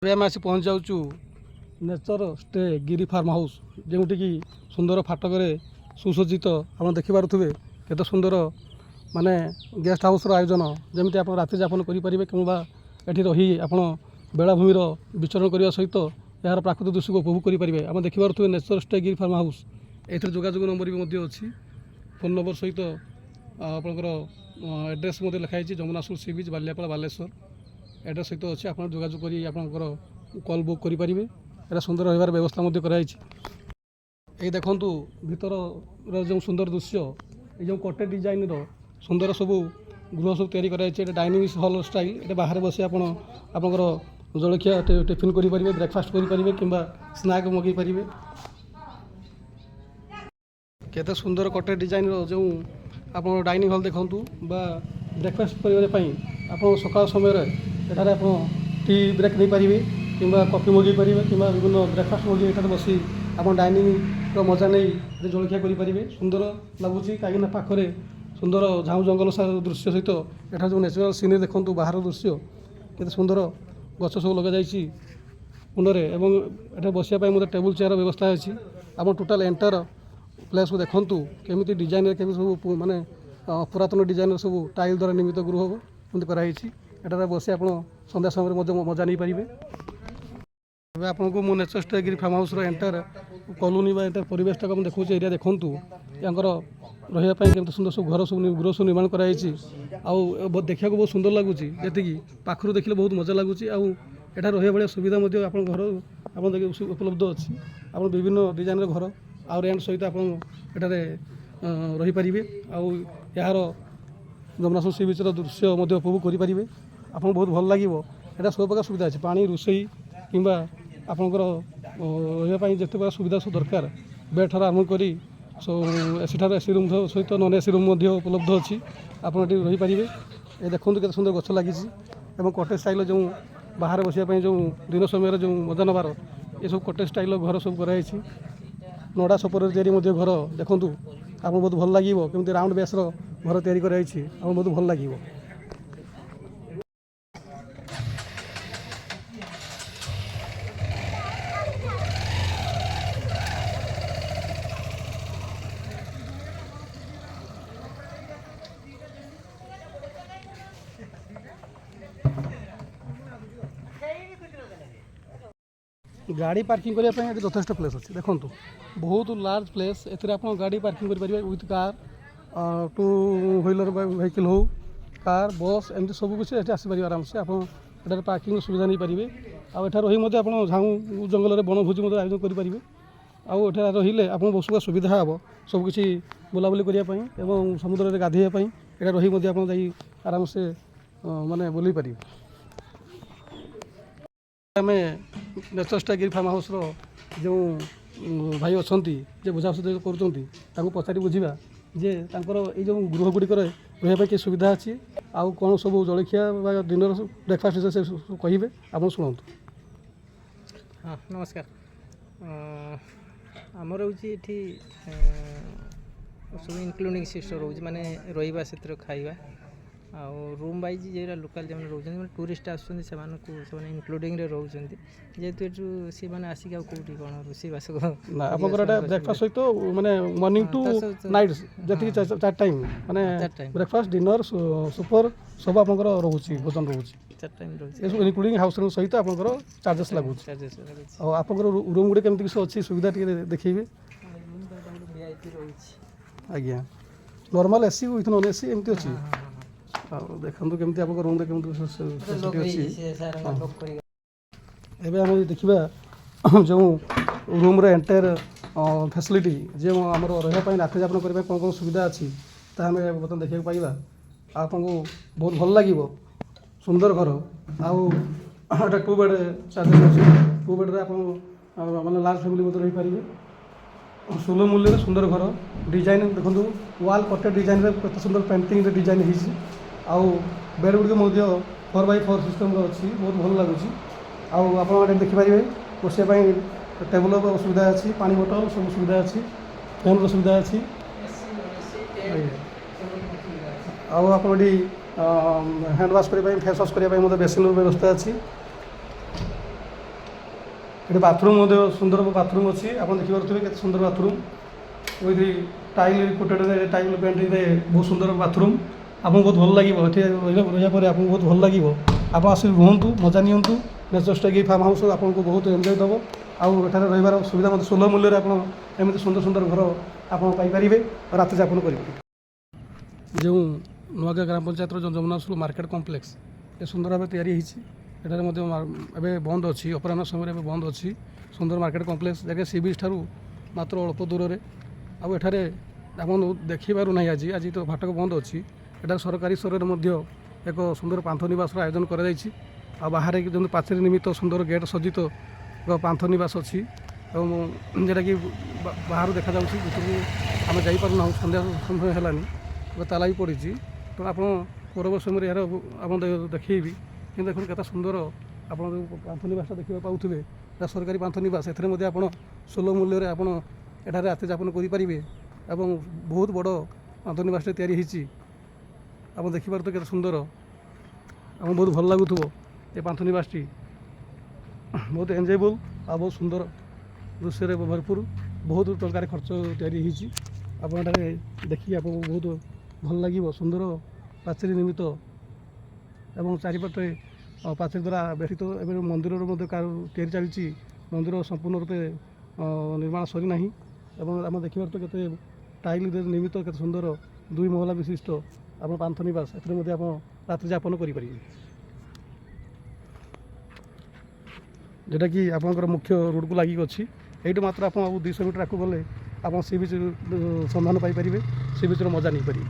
ଏବେ ଆମେ ଆସି ପହଞ୍ଚି ଯାଉଛୁ ନେଚର ଷ୍ଟେ ଗିରି ଫାର୍ମ ହାଉସ୍, ଯେଉଁଠିକି ସୁନ୍ଦର ଫାଟକରେ ସୁସଜ୍ଜିତ ଆପଣ ଦେଖିପାରୁଥିବେ କେତେ ସୁନ୍ଦର ମାନେ ଗେଷ୍ଟ ହାଉସ୍ର ଆୟୋଜନ। ଯେମିତି ଆପଣ ରାତ୍ରି ଯାପନ କରିପାରିବେ କିମ୍ବା ଏଠି ରହି ଆପଣ ବେଳାଭୂମିର ବିଚରଣ କରିବା ସହିତ ଏହାର ପ୍ରାକୃତିକ ଦୃଶ୍ୟକୁ ଉପଭୋଗ କରିପାରିବେ। ଆମେ ଦେଖିପାରୁଥିବେ ନେଚର ଷ୍ଟେ ଗିରି ଫାର୍ମ ହାଉସ୍। ଏଥିରେ ଯୋଗାଯୋଗ ନମ୍ବର ବି ମଧ୍ୟ ଅଛି। ଫୋନ୍ ନମ୍ବର ସହିତ ଆପଣଙ୍କର ଆଡ୍ରେସ୍ ମଧ୍ୟ ଲେଖା ହେଇଛି। Jamunasur sea beach, Baliapal, Balasore address ସହିତ ଅଛି। ଆପଣ ଯୋଗାଯୋଗ କରି ଆପଣଙ୍କର କଲ୍ ବୁକ୍ କରିପାରିବେ। ଏଟା ସୁନ୍ଦର ରହିବାର ବ୍ୟବସ୍ଥା ମଧ୍ୟ କରାଯାଇଛି। ଏଇ ଦେଖନ୍ତୁ ଭିତରର ଯେଉଁ ସୁନ୍ଦର ଦୃଶ୍ୟ, ଏଇ ଯେଉଁ କଟେଜ୍ ଡିଜାଇନର ସୁନ୍ଦର ସବୁ ଗୃହ ସବୁ ତିଆରି କରାଯାଇଛି। ଏଟା ଡାଇନିଂ ହଲ୍ ଷ୍ଟାଇଲ୍। ଏଟା ବାହାରେ ବସି ଆପଣ ଆପଣଙ୍କର ଜଳଖିଆ ଟିଫିନ୍ କରିପାରିବେ, ବ୍ରେକଫାଷ୍ଟ କରିପାରିବେ କିମ୍ବା ସ୍ନାକ୍ ମଗାଇ ପାରିବେ। କେତେ ସୁନ୍ଦର କଟେଜ୍ ଡିଜାଇନର ଯେଉଁ ଆପଣ ଡାଇନିଂ ହଲ୍ ଦେଖନ୍ତୁ ବା ବ୍ରେକଫାଷ୍ଟ କରିବା ପାଇଁ ଆପଣ ସକାଳ ସମୟରେ ଏଠାରେ ଆପଣ ଟି ବ୍ରେକ୍ ନେଇପାରିବେ କିମ୍ବା କଫି ମଗାଇ ପାରିବେ କିମ୍ବା ବିଭିନ୍ନ ବ୍ରେକଫାଷ୍ଟ ମଗାଇ ଏଠାରେ ବସି ଆପଣ ଡାଇନିଂର ମଜା ନେଇ ଜଳଖିଆ କରିପାରିବେ। ସୁନ୍ଦର ଲାଗୁଛି କାହିଁକିନା ପାଖରେ ସୁନ୍ଦର ଝାଉଁ ଜଙ୍ଗଲ ଦୃଶ୍ୟ ସହିତ ଏଠାରେ ଯେଉଁ ନ୍ୟାଚୁରାଲ୍ ସିନେରୀ ଦେଖନ୍ତୁ, ବାହାର ଦୃଶ୍ୟ କେତେ ସୁନ୍ଦର ଗଛ ସବୁ ଲଗାଯାଇଛି କୁଣ୍ଡରେ ଏବଂ ଏଠାରେ ବସିବା ପାଇଁ ମଧ୍ୟ ଟେବୁଲ୍ ଚେୟାର ବ୍ୟବସ୍ଥା ଅଛି। ଆପଣ ଟୋଟାଲ୍ ଏଣ୍ଟର ପ୍ଲେସ୍କୁ ଦେଖନ୍ତୁ କେମିତି ଡିଜାଇନରେ କେମିତି ସବୁ ମାନେ ପୁରାତନ ଡିଜାଇନର ସବୁ ଟାଇଲ୍ ଦ୍ୱାରା ନିର୍ମିତ ଗୃହ ଏମିତି କରାଯାଇଛି। ଏଠାରେ ବସି ଆପଣ ସନ୍ଧ୍ୟା ସମୟରେ ମଧ୍ୟ ମଜା ନେଇପାରିବେ। ଏବେ ଆପଣଙ୍କୁ ମୁଁ ନେଚର ଷ୍ଟେ ଗିରି ଫାର୍ମ ହାଉସ୍ର ଏଣ୍ଟର କଲୋନି ବା ଏଣ୍ଟର ପରିବେଶଟାକୁ ମୁଁ ଦେଖାଉଛି। ଏରିଆ ଦେଖନ୍ତୁ ତାଙ୍କର ରହିବା ପାଇଁ କେମିତି ସୁନ୍ଦର ସବୁ ଘର ସବୁ ଗୃହ ସବୁ ନିର୍ମାଣ କରାଯାଇଛି। ଆଉ ଦେଖିବାକୁ ବହୁତ ସୁନ୍ଦର ଲାଗୁଛି। ଯେତିକି ପାଖରୁ ଦେଖିଲେ ବହୁତ ମଜା ଲାଗୁଛି। ଆଉ ଏଠାରେ ରହିବା ଭଳିଆ ସୁବିଧା ମଧ୍ୟ ଆପଣଙ୍କ ଘର ଆପଣ ଉପଲବ୍ଧ ଅଛି। ଆପଣ ବିଭିନ୍ନ ଡିଜାଇନର ଘର ଆଉ ରେଣ୍ଟ ସହିତ ଆପଣ ଏଠାରେ ରହିପାରିବେ। ଆଉ ଏହାର ଯମୁନାସୁର ସି ବିଚ୍ର ଦୃଶ୍ୟ ମଧ୍ୟ ଉପଭୋଗ କରିପାରିବେ। ଆପଣଙ୍କୁ ବହୁତ ଭଲ ଲାଗିବ। ଏଟା ସବୁ ପ୍ରକାର ସୁବିଧା ଅଛି, ପାଣି, ରୋଷେଇ କିମ୍ବା ଆପଣଙ୍କର ରହିବା ପାଇଁ ଯେତେ ପ୍ରକାର ସୁବିଧା ସବୁ ଦରକାର ବେଡ୍ ଠାରୁ ଆରମ୍ଭ କରି ଏସି ଠାରୁ ଏସି ରୁମ୍ ସହିତ ନନ୍ ଏସି ରୁମ୍ ମଧ୍ୟ ଉପଲବ୍ଧ ଅଛି। ଆପଣ ଏଠି ରହିପାରିବେ। ଏ ଦେଖନ୍ତୁ କେତେ ସୁନ୍ଦର ଗଛ ଲାଗିଛି ଏବଂ କଟେଜ୍ ଷ୍ଟାଇଲ୍ର ଯେଉଁ ବାହାରେ ବସିବା ପାଇଁ ଯେଉଁ ଦିନ ସମୟରେ ଯେଉଁ ମଜା ନେବାର ଏସବୁ କଟେଜ୍ ଷ୍ଟାଇଲ୍ର ଘର ସବୁ କରାଯାଇଛି। ନଡ଼ା ଛପରରେ ତିଆରି ମଧ୍ୟ ଘର ଦେଖନ୍ତୁ, ଆପଣଙ୍କୁ ବହୁତ ଭଲ ଲାଗିବ। କେମିତି ରାଉଣ୍ଡ ବେସ୍ର ଘର ତିଆରି କରାଯାଇଛି, ଆପଣଙ୍କୁ ବହୁତ ଭଲ ଲାଗିବ। ଗାଡ଼ି ପାର୍କିଂ କରିବା ପାଇଁ ଏଠି ଯଥେଷ୍ଟ ପ୍ଲେସ୍ ଅଛି। ଦେଖନ୍ତୁ ବହୁତ ଲାର୍ଜ ପ୍ଲେସ୍। ଏଥିରେ ଆପଣ ଗାଡ଼ି ପାର୍କିଂ କରିପାରିବେ with car, two wheeler vehicle ହେଉ, କାର୍, ବସ୍ ଏମିତି ସବୁ କିଛି ଏଠି ଆସିପାରିବେ ଆରାମସେ। ଆପଣ ଏଠାରେ ପାର୍କିଂର ସୁବିଧା ନେଇପାରିବେ। ଆଉ ଏଠାରେ ରହି ମଧ୍ୟ ଆପଣ ଝାଉଁ ଜଙ୍ଗଲରେ ବଣଭୋଜି ମଧ୍ୟ ଆୟୋଜନ କରିପାରିବେ। ଆଉ ଏଠାରେ ରହିଲେ ଆପଣଙ୍କୁ ବହୁତ ସୁବିଧା ହେବ ସବୁକିଛି ବୁଲାବୁଲି କରିବା ପାଇଁ ଏବଂ ସମୁଦ୍ରରେ ଗାଧୋଇବା ପାଇଁ। ଏଠାରେ ରହି ମଧ୍ୟ ଆପଣ ଯାଇ ଆରାମସେ ମାନେ ବୁଲି ପାରିବେ। ଆମେ ନେଚର ଷ୍ଟେ ଗିରି ଫାର୍ମ ହାଉସ୍ର ଯେଉଁ ଭାଇ ଅଛନ୍ତି ଯେ ବୁଝାସୁଝା କରୁଛନ୍ତି ତାଙ୍କୁ ପଚାରି ବୁଝିବା ଯେ ତାଙ୍କର ଏଇ ଯେଉଁ ଗୃହ ଗୁଡ଼ିକରେ ରହିବା ପାଇଁ କି ସୁବିଧା ଅଛି ଆଉ କ'ଣ ସବୁ ଜଳଖିଆ ବା ଡିନର ବ୍ରେକଫାଷ୍ଟ ସେ କହିବେ, ଆପଣ ଶୁଣନ୍ତୁ। ହଁ ନମସ୍କାର। ଆମର ହେଉଛି ଏଠି ସବୁ ଇନକ୍ଲୁଡ଼ିଂ ସିଷ୍ଟମ୍ ରହୁଛି, ମାନେ ରହିବା ସେଥିରେ ଖାଇବା ଆଉ ରୁମ୍ ୱାଇଜ୍ ଯେଉଁଟା ଲୋକାଲ୍ ଯେଉଁମାନେ ରହୁଛନ୍ତି, ମାନେ ଟୁରିଷ୍ଟ ଆସୁଛନ୍ତି ସେମାନେ ଇନକ୍ଲୁଡ଼ିଂରେ ରହୁଛନ୍ତି। ଯେହେତୁ ଏଠୁ ସେମାନେ ଆସିକି ଆଉ କେଉଁଠି କ'ଣ ରୋଷେଇବାସ ନା ଆପଣଙ୍କର ଏଇଟା ବ୍ରେକଫାଷ୍ଟ ସହିତ ମାନେ ମର୍ଣ୍ଣିଂ ଟୁ ନାଇଟ୍ ଯେତିକି 4 ଟାଇମ୍ ମାନେ ବ୍ରେକଫାଷ୍ଟ, ଡିନର, ସୁପର ସବୁ ଆପଣଙ୍କର ରହୁଛି, ଭୋଜନ ରହୁଛି 4 ଟାଇମ୍ ରହୁଛି। ଏସବୁ ଇନକ୍ଲୁଡ଼ିଂ ହାଉସ୍ ରେଣ୍ଟ ସହିତ ଆପଣଙ୍କର ଚାର୍ଜେସ୍ ଲାଗୁଛି। ଆଉ ଆପଣଙ୍କର ରୁମ୍ ଗୁଡ଼ିକ କେମିତି କିଛି ଅଛି ସୁବିଧା ଟିକେ ଦେଖେଇବେ। VIP ରହୁଛି ଆଜ୍ଞା, normal AC with non AC ଏମିତି ଅଛି। ଆଉ ଦେଖନ୍ତୁ କେମିତି ଆପଣଙ୍କ ରୁମ୍ରେ କେମିତି ଅଛି। ଏବେ ଆମେ ଦେଖିବା ଯେଉଁ ରୁମ୍ରେ ଏଣ୍ଟାୟାର ଫ୍ୟାସିଲିଟି ଯେ ଆମର ରହିବା ପାଇଁ ରାତ୍ରି ଯାପନ କରିବା ପାଇଁ କ'ଣ କ'ଣ ସୁବିଧା ଅଛି ତାହା ଆମେ ବର୍ତ୍ତମାନ ଦେଖିବାକୁ ପାଇବା। ଆଉ ଆପଣଙ୍କୁ ବହୁତ ଭଲ ଲାଗିବ। ସୁନ୍ଦର ଘର ଆଉ ଏଇଟା 2 ବେଡ଼୍ ଚାର୍ଜେସ୍ ଅଛି। 2 ବେଡ଼୍ରେ ଆପଣ ମାନେ ଲାର୍ଜ ଫ୍ୟାମିଲି ମଧ୍ୟ ରହିପାରିବେ। ସୁଲଭ ମୂଲ୍ୟରେ ସୁନ୍ଦର ଘର ଡିଜାଇନ୍ ଦେଖନ୍ତୁ, ୱାଲ୍ କଟେଜ୍ ଡିଜାଇନ୍ରେ କେତେ ସୁନ୍ଦର ପେଣ୍ଟିଂରେ ଡିଜାଇନ୍ ହେଇଛି। ଆଉ ବେଡ଼୍ ଗୁଡ଼ିକ ମଧ୍ୟ 4x4 ସିଷ୍ଟମ୍ର ଅଛି, ବହୁତ ଭଲ ଲାଗୁଛି। ଆଉ ଆପଣ ଏଠି ଦେଖିପାରିବେ ବସିବା ପାଇଁ ଟେବୁଲ୍ର ସୁବିଧା ଅଛି, ପାଣି ବୋଟଲ ସବୁ ସୁବିଧା ଅଛି, ଫ୍ୟାନ୍ର ସୁବିଧା ଅଛି। ଆଉ ଆପଣ ଏଠି ହ୍ୟାଣ୍ଡ ୱାଶ୍ କରିବା ପାଇଁ, ଫେସ୍ ୱାଶ୍ କରିବା ପାଇଁ ମଧ୍ୟ ବେସିନ୍ର ବ୍ୟବସ୍ଥା ଅଛି। ଏଠି ବାଥରୁମ୍ ମଧ୍ୟ ସୁନ୍ଦର ବାଥରୁମ୍ ଅଛି। ଆପଣ ଦେଖିପାରୁଥିବେ କେତେ ସୁନ୍ଦର bathroom with tile coated tile ପେଣ୍ଟିଂରେ ବହୁତ ସୁନ୍ଦର ବାଥରୁମ୍। ଆପଣଙ୍କୁ ବହୁତ ଭଲ ଲାଗିବ ଏଠି ରହିବା ପରେ ଆପଣଙ୍କୁ ବହୁତ ଭଲ ଲାଗିବ। ଆପଣ ଆସିକି ରୁହନ୍ତୁ, ମଜା ନିଅନ୍ତୁ। ନେଚର ଷ୍ଟେଗି ଫାର୍ମ ହାଉସ୍ ଆପଣଙ୍କୁ ବହୁତ ଏନ୍ଜୟ ଦେବ। ଆଉ ଏଠାରେ ରହିବାର ସୁବିଧା ମଧ୍ୟ ସୁଲଭ ମୂଲ୍ୟରେ ଆପଣ ଏମିତି ସୁନ୍ଦର ସୁନ୍ଦର ଘର ଆପଣ ପାଇପାରିବେ ରାତି ଯାପନ କରିପାରିବେ। ଯେଉଁ ନୂଆଗାଁ ଗ୍ରାମ ପଞ୍ଚାୟତର ଯେଉଁ ଯମୁନାସୁର ମାର୍କେଟ କମ୍ପ୍ଲେକ୍ସ ଏ ସୁନ୍ଦର ଭାବେ ତିଆରି ହୋଇଛି। ଏଠାରେ ମଧ୍ୟ ଏବେ ବନ୍ଦ ଅଛି, ଅପରାହ୍ନ ସମୟରେ ଏବେ ବନ୍ଦ ଅଛି। ସୁନ୍ଦର ମାର୍କେଟ କମ୍ପ୍ଲେକ୍ସ ଯାହାକି ସି ବିଚ୍ ଠାରୁ ମାତ୍ର ଅଳ୍ପ ଦୂରରେ। ଆଉ ଏଠାରେ ଆପଣ ଦେଖିପାରୁ ନାହିଁ ଆଜି ତ ଫାଟକ ବନ୍ଦ ଅଛି। ଏଠାରେ ସରକାରୀ ସ୍ତରରେ ମଧ୍ୟ ଏକ ସୁନ୍ଦର ପାନ୍ଥ ନିବାସର ଆୟୋଜନ କରାଯାଇଛି। ଆଉ ବାହାରେ ଯେମିତି ପାଚେରୀ ନିମିତ୍ତ ସୁନ୍ଦର ଗେଟ୍ ସଜ୍ଜିତ ଏକ ପାନ୍ଥ ନିବାସ ଅଛି ଏବଂ ଯେଉଁଟାକି ବାହାରୁ ଦେଖାଯାଉଛି। ଭିତରକୁ ଆମେ ଯାଇପାରୁନାହୁଁ, ସନ୍ଧ୍ୟା ସମୟ ହେଲାନି, ତାଲା ବି ପଡ଼ିଛି। ତ ଆପଣ ପରବର୍ତ୍ତୀ ସମୟରେ ଏହାର ଆପଣ ଦେଖେଇବି। କିନ୍ତୁ ଦେଖନ୍ତୁ କେତେ ସୁନ୍ଦର ଆପଣ ଯେଉଁ ପାନ୍ଥ ନିବାସଟା ଦେଖିବାକୁ ପାଉଥିବେ, ଏହା ସରକାରୀ ପାନ୍ଥ ନିବାସ। ଏଥିରେ ମଧ୍ୟ ଆପଣ ସୁଲଭ ମୂଲ୍ୟରେ ଆପଣ ଏଠାରେ ରାତି ଯାପନ କରିପାରିବେ ଏବଂ ବହୁତ ବଡ଼ ପାନ୍ଥ ନିବାସଟେ ତିଆରି ହୋଇଛି। ଆପଣ ଦେଖିପାରୁଥିବେ କେତେ ସୁନ୍ଦର, ଆମକୁ ବହୁତ ଭଲ ଲାଗୁଥିବ ଏ ପାନ୍ଥ ନିବାସଟି। ବହୁତ ଏନ୍ଜୟେବଲ୍ ଆଉ ବହୁତ ସୁନ୍ଦର ଦୃଶ୍ୟରେ ଭରପୁର। ବହୁତ ଟଙ୍କାରେ ଖର୍ଚ୍ଚ ତିଆରି ହୋଇଛି। ଆପଣ ଏଠାରେ ଦେଖିକି ଆପଣଙ୍କୁ ବହୁତ ଭଲ ଲାଗିବ। ସୁନ୍ଦର ପାଚେରୀ ନିର୍ମିତ ଏବଂ ଚାରିପଟେ ପାଚେରୀ ଦ୍ୱାରା ବେଷ୍ଟିତ। ଏବେ ମନ୍ଦିରର ମଧ୍ୟ ତିଆରି ଚାଲିଛି। ମନ୍ଦିର ସମ୍ପୂର୍ଣ୍ଣ ରୂପେ ନିର୍ମାଣ ସରିନାହିଁ ଏବଂ ଆମେ ଦେଖିପାରୁଥିବେ କେତେ ଟାଇଲ୍ ନିର୍ମିତ କେତେ ସୁନ୍ଦର 2 ମହଲା ବିଶିଷ୍ଟ ଆପଣ ପାନ୍ଥ ନିବାସ। ଏଥିରେ ମଧ୍ୟ ଆପଣ ରାତ୍ରି ଯାପନ କରିପାରିବେ, ଯେଉଁଟାକି ଆପଣଙ୍କର ମୁଖ୍ୟ ରୋଡ଼କୁ ଲାଗିକି ଅଛି। ଏଇଠି ମାତ୍ର ଆପଣ ଆଉ 200 ମିଟର ଆଗକୁ ଗଲେ ଆପଣ ସି ବିଚ୍ ସନ୍ଧାନ ପାଇପାରିବେ, ସି ବିଚ୍ର ମଜା ନେଇପାରିବେ।